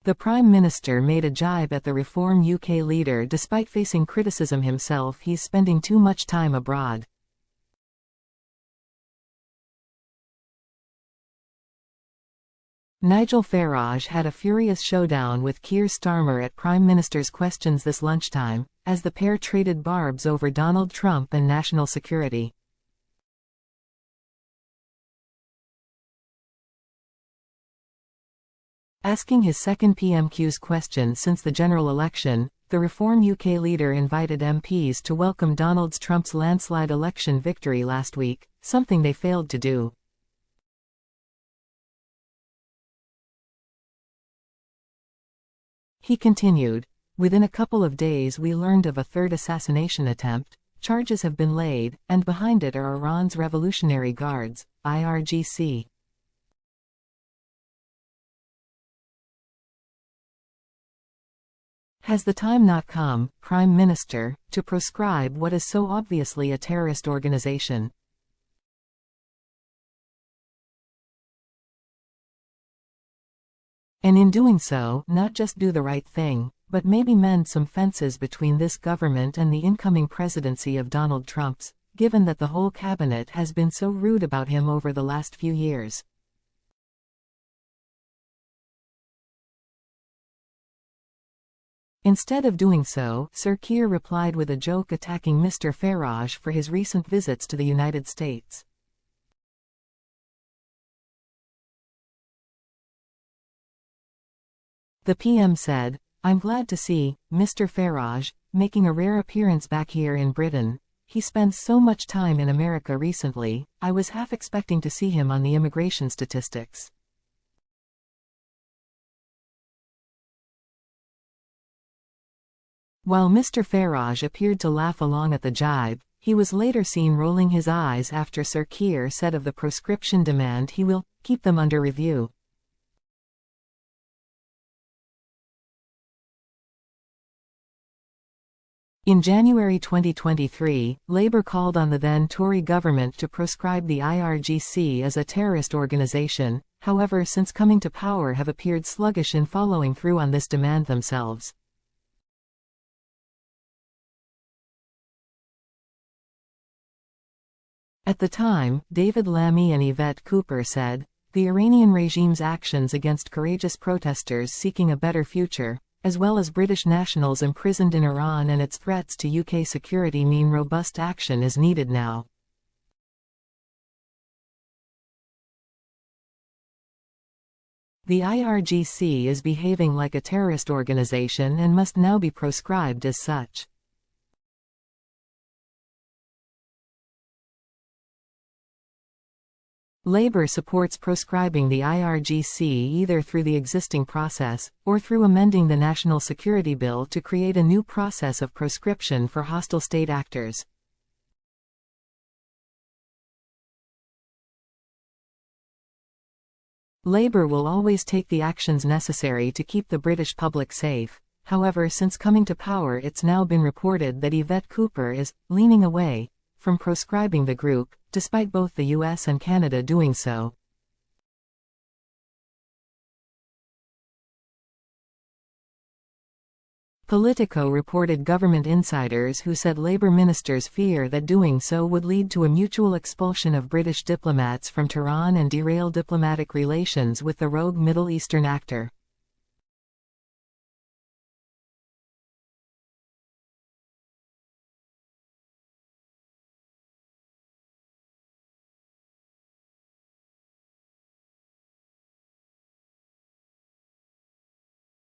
The Prime Minister made a jibe at the Reform UK leader despite facing criticism himself he's spending too much time abroad. Nigel Farage had a furious showdown with Keir Starmer at Prime Minister's questions this lunchtime, as the pair traded barbs over Donald Trump and national security. Asking his second PMQs question since the general election, the Reform UK leader invited MPs to welcome Donald Trump's landslide election victory last week, something they failed to do. He continued, "Within a couple of days we learned of a third assassination attempt, charges have been laid, and behind it are Iran's Revolutionary Guards, IRGC. Has the time not come, Prime Minister, to proscribe what is so obviously a terrorist organization? And in doing so, not just do the right thing, but maybe mend some fences between this government and the incoming presidency of Donald Trump's, given that the whole cabinet has been so rude about him over the last few years." Instead of doing so, Sir Keir replied with a joke attacking Mr. Farage for his recent visits to the United States. The PM said, "I'm glad to see Mr. Farage making a rare appearance back here in Britain. He spends so much time in America recently, I was half expecting to see him on the immigration statistics." While Mr. Farage appeared to laugh along at the jibe, he was later seen rolling his eyes after Sir Keir said of the proscription demand he will keep them under review. In January 2023, Labour called on the then Tory government to proscribe the IRGC as a terrorist organisation, however since coming to power have appeared sluggish in following through on this demand themselves. At the time, David Lammy and Yvette Cooper said, "The Iranian regime's actions against courageous protesters seeking a better future, as well as British nationals imprisoned in Iran and its threats to UK security mean robust action is needed now." The IRGC is behaving like a terrorist organization and must now be proscribed as such. Labour supports proscribing the IRGC either through the existing process, or through amending the National Security Bill to create a new process of proscription for hostile state actors. Labour will always take the actions necessary to keep the British public safe. However, since coming to power it's now been reported that Yvette Cooper is leaning away from proscribing the group, despite both the US and Canada doing so. Politico reported government insiders who said Labour ministers fear that doing so would lead to a mutual expulsion of British diplomats from Tehran and derail diplomatic relations with the rogue Middle Eastern actor.